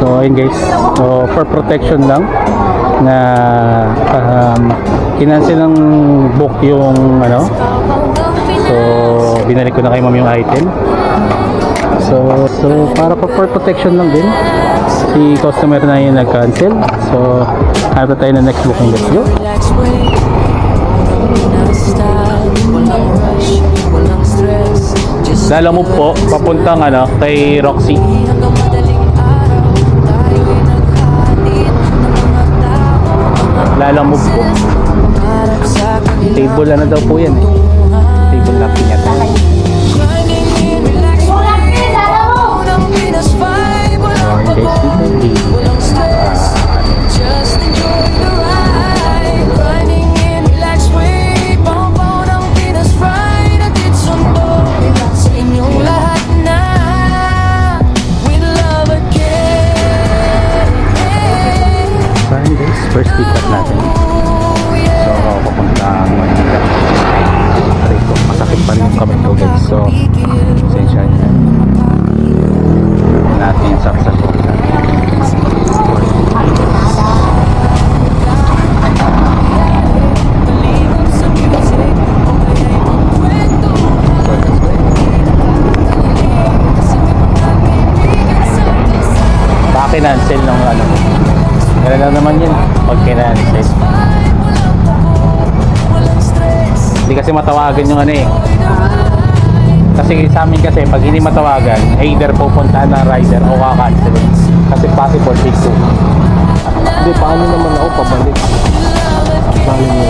So ayun guys, so for protection lang na kinansel ng book yung ano. So binalik ko na kay ma'am yung item. So para for protection lang din, si customer na yung nag-cancel. So harap tayo na next booking. Let's go. Lalo mo po papuntang ano kay Roxy. Lalo mo po. Table na daw po yan eh. Table na pinyata. First pick up natin. So papuntang Manila. Aray ko, masakit pa rin yung kamay ko guys. So sensya niya natin yung saksak ko. Kinancel ng ano. Gano'n lang naman yun pag kinancel. Hindi kasi matawagan yung ano eh. Kasi sa amin kasi pag hindi matawagan, either pupuntahan ng rider o kakancel. Kasi possible take two. Hindi, paano naman ako pabalik? Paano mo?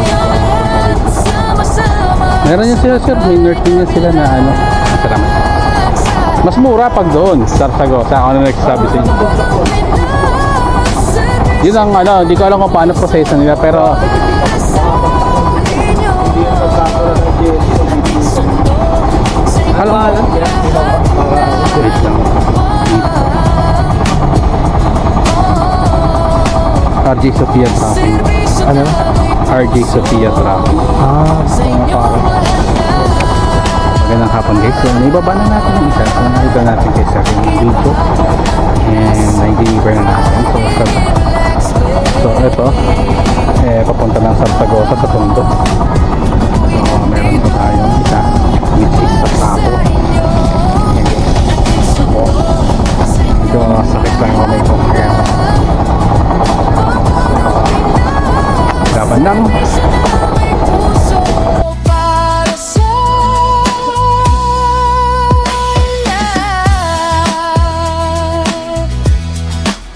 Meron yan sila sir, may nursing yan sila na ano. Salamat. Mas mura pag doon sa Sarsagosa. Ako na nagsasabi sa inyo. Yun ang ano, hindi ko alam kung paano proseso nila pero alam mo wait lang. RJ Sophia Traffic. Ano? RJ Sophia Traffic. Parang magandang hapon guys. So naibaba na natin ang isa. So naibaba natin guys sa aking video and na-deliver na natin. So ito papunta ng Sarsagosa sa Tondo. So meron pa tayong isa which is sa Tapo. So sakit lang ako ito kaya laban lang.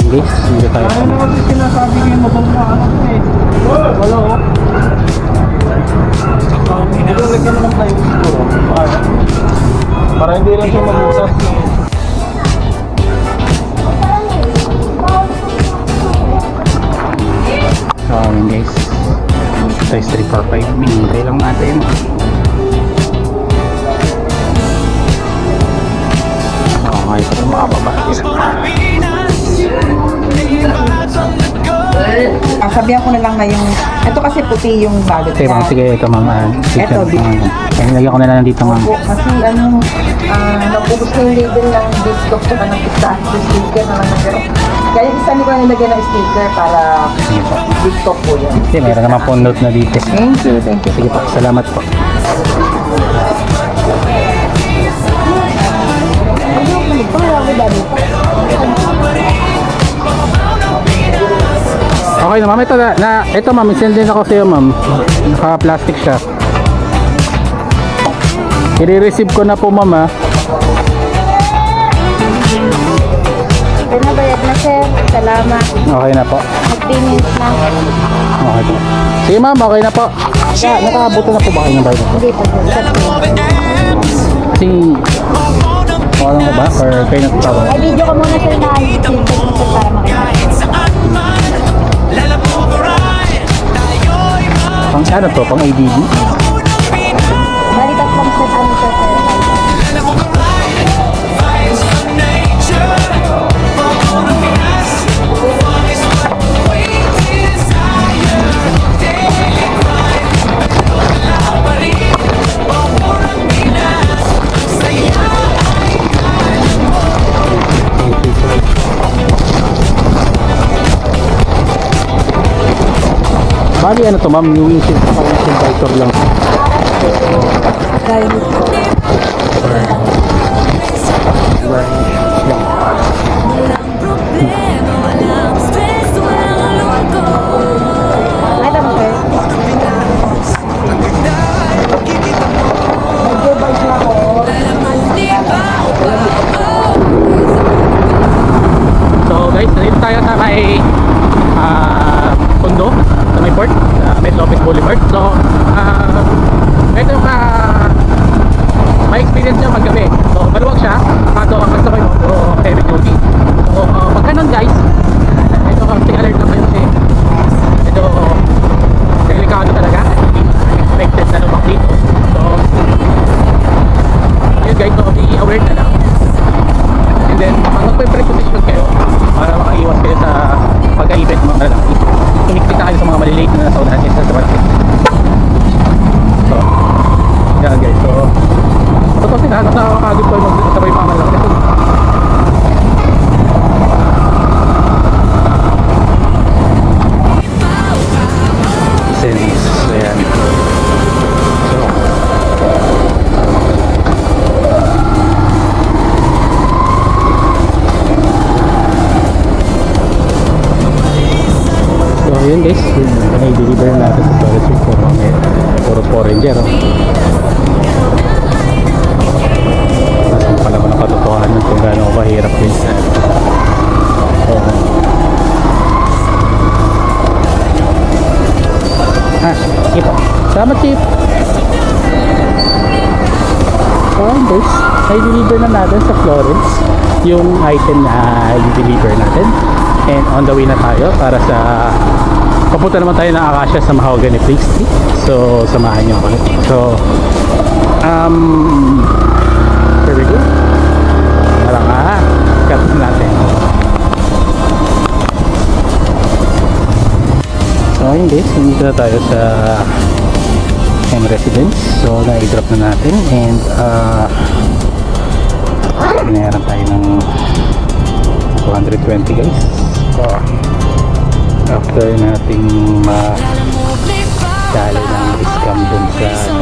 Guys, hindi tayo. ano naman yung sinasabi ko yung mabangmaan ako eh. Wala ko. Nilagyan mo ng plywood siguro. Para hindi lang siya mabutas. So guys, size 345 minintay lang natin. Okay, ito makababa. Sabihan ko na lang na yung ito kasi puti yung bagot Okay, ma'am, sige, ito ma'am. Ito, Nilagyan ko na lang dito ma'am. kasi ano, napubos na yung label ng discount ko ng pistahan sa sticker na lang pero kaya isa nyo ko nilagyan ng sticker para discount po yun. Okay, mayroon naman po note na dito. Thank you. Sige po, salamat po. Okay na ma'am, ito ma'am, send din ako sa iyo ma'am. Naka-plastic siya. I-receive ko na po ma'am ha. Pinabayad na sir. Salamat. Okay na po. Mag-payment na. Okay po. Sige ma'am, okay na po. Nakabuto na po ba kayo ng bayad? Hindi po po. Sir. Kasi, walang ko ba? Or kayo nagtawag? Ay, video ko muna sir na YouTube sir para makita. Pang ano to? Pang ADD? Balitas lang sir. Ano sir? Bali ano to ma'am, yung invitor lang. Dahil ito. Ay, tama sir. Nag-advise na ako. So guys, nandito tayo sa may Tondo, sa may port, sa Metro Office Boulevard. So, ito yung may experience nyo paggabi. So, maluwag siya, kaso ang kasabay mo, puro heavy duty. So, pag ganun guys, ito stay alert lang kayo kasi ito delikado talaga, hindi expected na lumaki dito. So, yun guys, so be aware na lang. And then, pag magpe-preposition kayo para makaiwas kayo sa pagka-event mo na lang, tumiksik na kayo sa mga malilate na nasa unahan sa traffic. So, yan guys. So, totoo sila, nakakagod ko yung magsasabay pa lang kasi sense, ayan. So yun guys, i-deliver natin sa Flores Week. Puro foreigner. Nasaan pala ko ng katotohanan kung gaano kahirap guys. Chip. Salamat Chip. So yun guys, i-deliver na natin sa Florence yung item na i-deliver natin. And on the way na tayo para sa papunta naman tayo ng Acacia sa Mahogany Pastry. So samahan niyo ako. So here we go. Tara nga, cut natin. So ayun guys, nandito na tayo sa M Residence. So na-drop na natin and binayaran tayo ng 220 guys. So, after nating ma-dali ng scam dun sa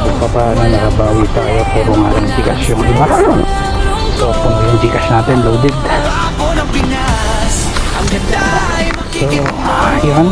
kung paano nakabawi tayo, puro nga ng Gcash yung iba. So puno yung Gcash natin loaded. So yun,